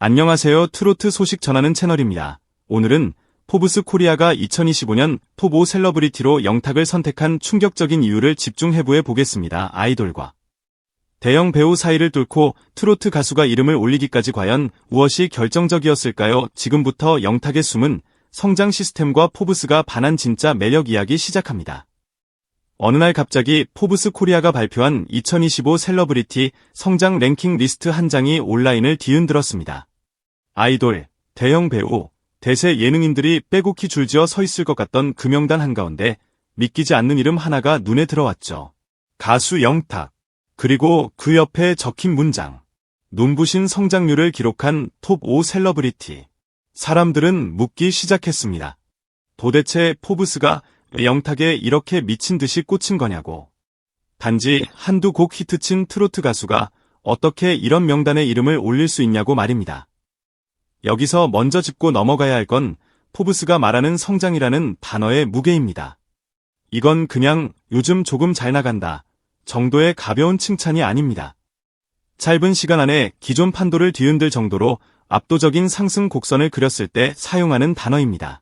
안녕하세요. 트로트 소식 전하는 채널입니다. 오늘은 포브스 코리아가 2025년 톱 5 셀러브리티로 영탁을 선택한 충격적인 이유를 집중 해부해 보겠습니다. 아이돌과 대형 배우 사이를 뚫고 트로트 가수가 이름을 올리기까지 과연 무엇이 결정적이었을까요? 지금부터 영탁의 숨은 성장 시스템과 포브스가 반한 진짜 매력 이야기 시작합니다. 어느 날 갑자기 포브스 코리아가 발표한 2025 셀러브리티 성장 랭킹 리스트 한 장이 온라인을 뒤흔들었습니다. 아이돌, 대형 배우, 대세 예능인들이 빼곡히 줄지어 서 있을 것 같던 그 명단 한가운데 믿기지 않는 이름 하나가 눈에 들어왔죠. 가수 영탁. 그리고 그 옆에 적힌 문장. 눈부신 성장률을 기록한 톱 5 셀러브리티. 사람들은 묻기 시작했습니다. 도대체 포브스가 왜 영탁에 이렇게 미친 듯이 꽂힌 거냐고. 단지 한두 곡 히트친 트로트 가수가 어떻게 이런 명단에 이름을 올릴 수 있냐고 말입니다. 여기서 먼저 짚고 넘어가야 할 건 포브스가 말하는 성장이라는 단어의 무게입니다. 이건 그냥 요즘 조금 잘 나간다 정도의 가벼운 칭찬이 아닙니다. 짧은 시간 안에 기존 판도를 뒤흔들 정도로 압도적인 상승 곡선을 그렸을 때 사용하는 단어입니다.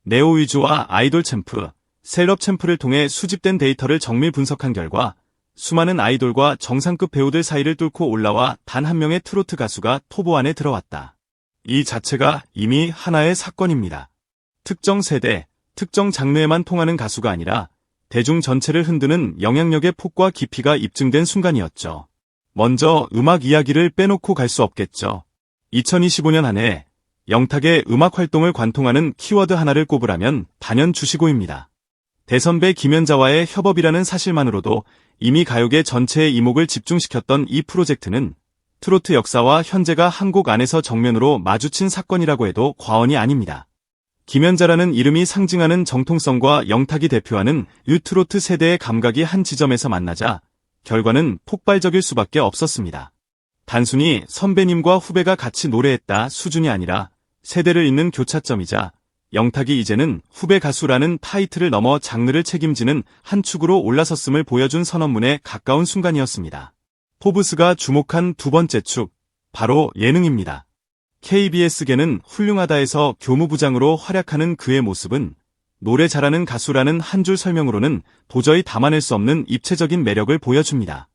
네오 위주와 아이돌 챔프, 셀럽 챔프를 통해 수집된 데이터를 정밀 분석한 결과 수많은 아이돌과 정상급 배우들 사이를 뚫고 올라와 단 한 명의 트로트 가수가 톱 5 안에 들어왔다. 이 자체가 이미 하나의 사건입니다. 특정 세대, 특정 장르에만 통하는 가수가 아니라 대중 전체를 흔드는 영향력의 폭과 깊이가 입증된 순간이었죠. 먼저 음악 이야기를 빼놓고 갈 수 없겠죠. 2025년 한 해 영탁의 음악 활동을 관통하는 키워드 하나를 꼽으라면 단연 주시고입니다. 대선배 김연자와의 협업이라는 사실만으로도 이미 가요계 전체의 이목을 집중시켰던 이 프로젝트는 트로트 역사와 현재가 한 곡 안에서 정면으로 마주친 사건이라고 해도 과언이 아닙니다. 김연자라는 이름이 상징하는 정통성과 영탁이 대표하는 유트로트 세대의 감각이 한 지점에서 만나자 결과는 폭발적일 수밖에 없었습니다. 단순히 선배님과 후배가 같이 노래했다 수준이 아니라 세대를 잇는 교차점이자 영탁이 이제는 후배 가수라는 타이틀을 넘어 장르를 책임지는 한 축으로 올라섰음을 보여준 선언문에 가까운 순간이었습니다. 포브스가 주목한 두 번째 축, 바로 예능입니다. KBS계는 훌륭하다에서 교무부장으로 활약하는 그의 모습은 노래 잘하는 가수라는 한 줄 설명으로는 도저히 담아낼 수 없는 입체적인 매력을 보여줍니다.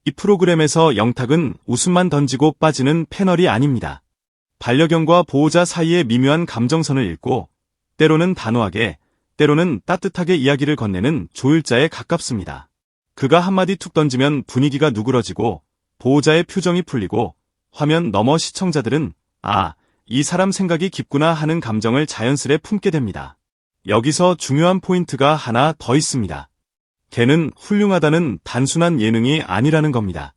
이 프로그램에서 영탁은 웃음만 던지고 빠지는 패널이 아닙니다. 반려견과 보호자 사이의 미묘한 감정선을 읽고 때로는 단호하게, 때로는 따뜻하게 이야기를 건네는 조율자에 가깝습니다. 그가 한마디 툭 던지면 분위기가 누그러지고 보호자의 표정이 풀리고 화면 너머 시청자들은 아, 이 사람 생각이 깊구나 하는 감정을 자연스레 품게 됩니다. 여기서 중요한 포인트가 하나 더 있습니다. 걔는 훌륭하다는 단순한 예능이 아니라는 겁니다.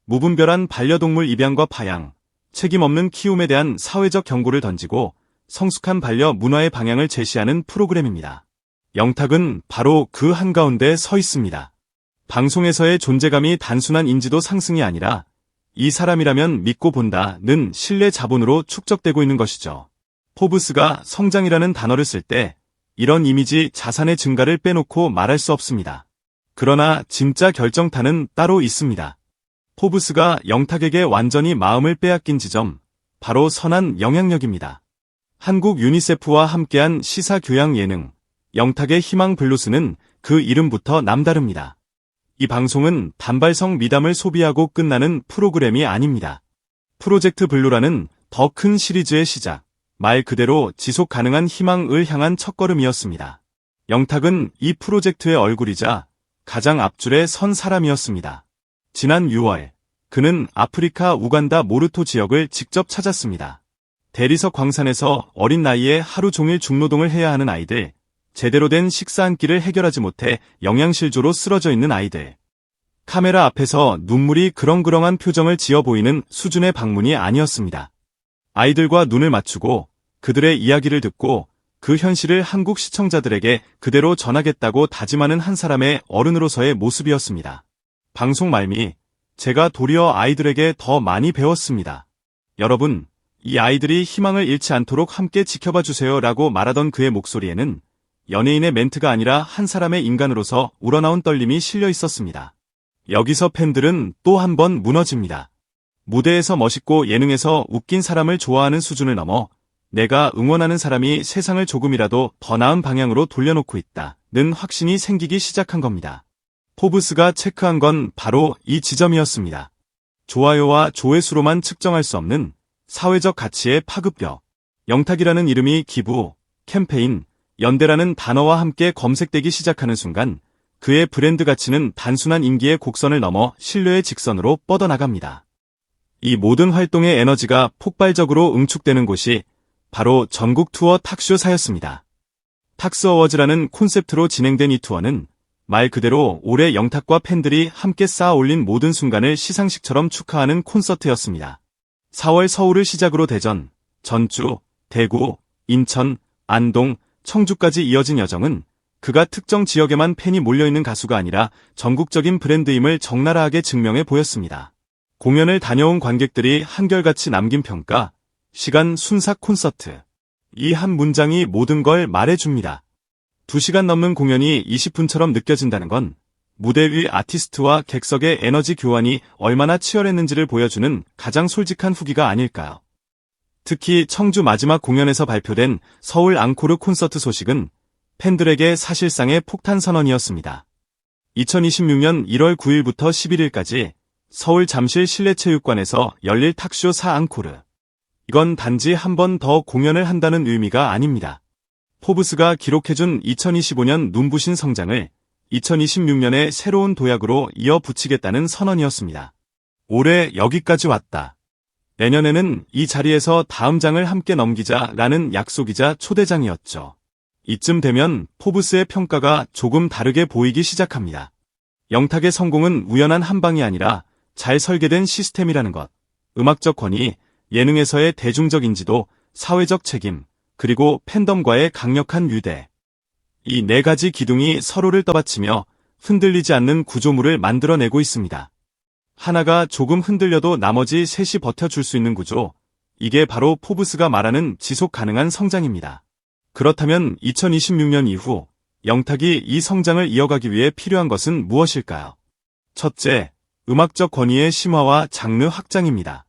무분별한 반려동물 입양과 파양, 책임 없는 키움에 대한 사회적 경고를 던지고 성숙한 반려 문화의 방향을 제시하는 프로그램입니다. 영탁은 바로 그 한가운데 서 있습니다. 방송에서의 존재감이 단순한 인지도 상승이 아니라 이 사람이라면 믿고 본다는 신뢰 자본으로 축적되고 있는 것이죠. 포브스가 성장이라는 단어를 쓸 때 이런 이미지 자산의 증가를 빼놓고 말할 수 없습니다. 그러나 진짜 결정타는 따로 있습니다. 포브스가 영탁에게 완전히 마음을 빼앗긴 지점, 바로 선한 영향력입니다. 한국 유니세프와 함께한 시사 교양 예능, 영탁의 희망 블루스는 그 이름부터 남다릅니다. 이 방송은 단발성 미담을 소비하고 끝나는 프로그램이 아닙니다. 프로젝트 블루라는 더 큰 시리즈의 시작, 말 그대로 지속 가능한 희망을 향한 첫걸음이었습니다. 영탁은 이 프로젝트의 얼굴이자 가장 앞줄에 선 사람이었습니다. 지난 6월, 그는 아프리카 우간다 모르토 지역을 직접 찾았습니다. 대리석 광산에서 어린 나이에 하루 종일 중노동을 해야 하는 아이들, 제대로 된 식사 한 끼를 해결하지 못해 영양실조로 쓰러져 있는 아이들. 카메라 앞에서 눈물이 그렁그렁한 표정을 지어 보이는 수준의 방문이 아니었습니다. 아이들과 눈을 맞추고 그들의 이야기를 듣고 그 현실을 한국 시청자들에게 그대로 전하겠다고 다짐하는 한 사람의 어른으로서의 모습이었습니다. 방송 말미, 제가 도리어 아이들에게 더 많이 배웠습니다. 여러분, 이 아이들이 희망을 잃지 않도록 함께 지켜봐 주세요 라고 말하던 그의 목소리에는 연예인의 멘트가 아니라 한 사람의 인간으로서 우러나온 떨림이 실려 있었습니다. 여기서 팬들은 또 한 번 무너집니다. 무대에서 멋있고 예능에서 웃긴 사람을 좋아하는 수준을 넘어 내가 응원하는 사람이 세상을 조금이라도 더 나은 방향으로 돌려놓고 있다는 확신이 생기기 시작한 겁니다. 포브스가 체크한 건 바로 이 지점이었습니다. 좋아요와 조회수로만 측정할 수 없는 사회적 가치의 파급력. 영탁이라는 이름이 기부, 캠페인, 연대라는 단어와 함께 검색되기 시작하는 순간 그의 브랜드 가치는 단순한 인기의 곡선을 넘어 신뢰의 직선으로 뻗어나갑니다. 이 모든 활동의 에너지가 폭발적으로 응축되는 곳이 바로 전국 투어 탁쇼사였습니다. 탁스 어워즈라는 콘셉트로 진행된 이 투어는 말 그대로 올해 영탁과 팬들이 함께 쌓아 올린 모든 순간을 시상식처럼 축하하는 콘서트였습니다. 4월 서울을 시작으로 대전, 전주, 대구, 인천, 안동, 청주까지 이어진 여정은 그가 특정 지역에만 팬이 몰려있는 가수가 아니라 전국적인 브랜드임을 적나라하게 증명해 보였습니다. 공연을 다녀온 관객들이 한결같이 남긴 평가, 시간 순삭 콘서트. 이 한 문장이 모든 걸 말해줍니다. 2시간 넘는 공연이 20분처럼 느껴진다는 건 무대 위 아티스트와 객석의 에너지 교환이 얼마나 치열했는지를 보여주는 가장 솔직한 후기가 아닐까요? 특히 청주 마지막 공연에서 발표된 서울 앙코르 콘서트 소식은 팬들에게 사실상의 폭탄 선언이었습니다. 2026년 1월 9일부터 11일까지 서울 잠실 실내체육관에서 열릴 탁쇼 4 앙코르. 이건 단지 한 번 더 공연을 한다는 의미가 아닙니다. 포브스가 기록해준 2025년 눈부신 성장을 2026년의 새로운 도약으로 이어붙이겠다는 선언이었습니다. 올해 여기까지 왔다. 내년에는 이 자리에서 다음 장을 함께 넘기자라는 약속이자 초대장이었죠. 이쯤 되면 포브스의 평가가 조금 다르게 보이기 시작합니다. 영탁의 성공은 우연한 한 방이 아니라 잘 설계된 시스템이라는 것. 음악적 권위, 예능에서의 대중적 인지도, 사회적 책임, 그리고 팬덤과의 강력한 유대. 이 네 가지 기둥이 서로를 떠받치며 흔들리지 않는 구조물을 만들어내고 있습니다. 하나가 조금 흔들려도 나머지 셋이 버텨줄 수 있는 구조. 이게 바로 포브스가 말하는 지속 가능한 성장입니다. 그렇다면 2026년 이후 영탁이 이 성장을 이어가기 위해 필요한 것은 무엇일까요? 첫째, 음악적 권위의 심화와 장르 확장입니다.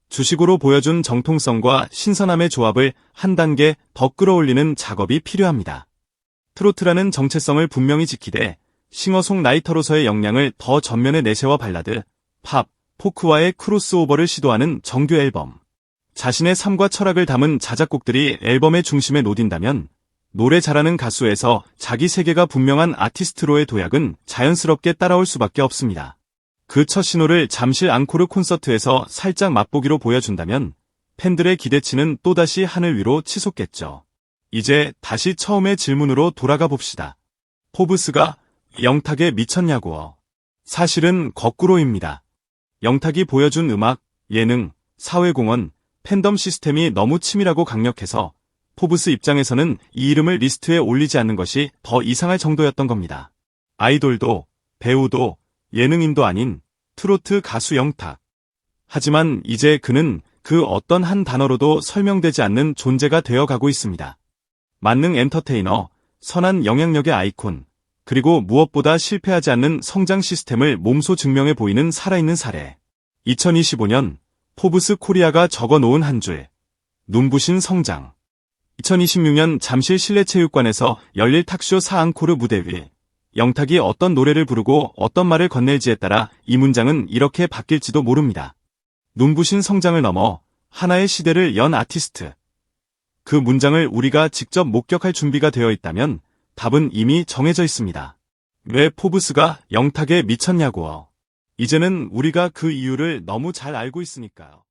주식으로 보여준 정통성과 신선함의 조합을 한 단계 더 끌어올리는 작업이 필요합니다. 트로트라는 정체성을 분명히 지키되 싱어송라이터로서의 역량을 더 전면에 내세워 발라드, 팝, 포크와의 크로스오버를 시도하는 정규 앨범. 자신의 삶과 철학을 담은 자작곡들이 앨범의 중심에 놓인다면 노래 잘하는 가수에서 자기 세계가 분명한 아티스트로의 도약은 자연스럽게 따라올 수밖에 없습니다. 그 첫 신호를 잠실 앙코르 콘서트에서 살짝 맛보기로 보여준다면 팬들의 기대치는 또다시 하늘 위로 치솟겠죠. 이제 다시 처음의 질문으로 돌아가 봅시다. 포브스가 영탁에 미쳤냐고요. 사실은 거꾸로입니다. 영탁이 보여준 음악, 예능, 사회공헌, 팬덤 시스템이 너무 치밀하고 강력해서 포브스 입장에서는 이 이름을 리스트에 올리지 않는 것이 더 이상할 정도였던 겁니다. 아이돌도, 배우도, 예능인도 아닌 트로트 가수 영탁. 하지만 이제 그는 그 어떤 한 단어로도 설명되지 않는 존재가 되어가고 있습니다. 만능 엔터테이너, 선한 영향력의 아이콘, 그리고 무엇보다 실패하지 않는 성장 시스템을 몸소 증명해 보이는 살아있는 사례. 2025년 포브스 코리아가 적어놓은 한 줄. 눈부신 성장. 2026년 잠실 실내체육관에서 열릴 탁쇼 4 앙코르 무대 위. 영탁이 어떤 노래를 부르고 어떤 말을 건넬지에 따라 이 문장은 이렇게 바뀔지도 모릅니다. 눈부신 성장을 넘어 하나의 시대를 연 아티스트. 그 문장을 우리가 직접 목격할 준비가 되어 있다면 답은 이미 정해져 있습니다. 왜 포브스가 영탁에 미쳤냐고요. 이제는 우리가 그 이유를 너무 잘 알고 있으니까요.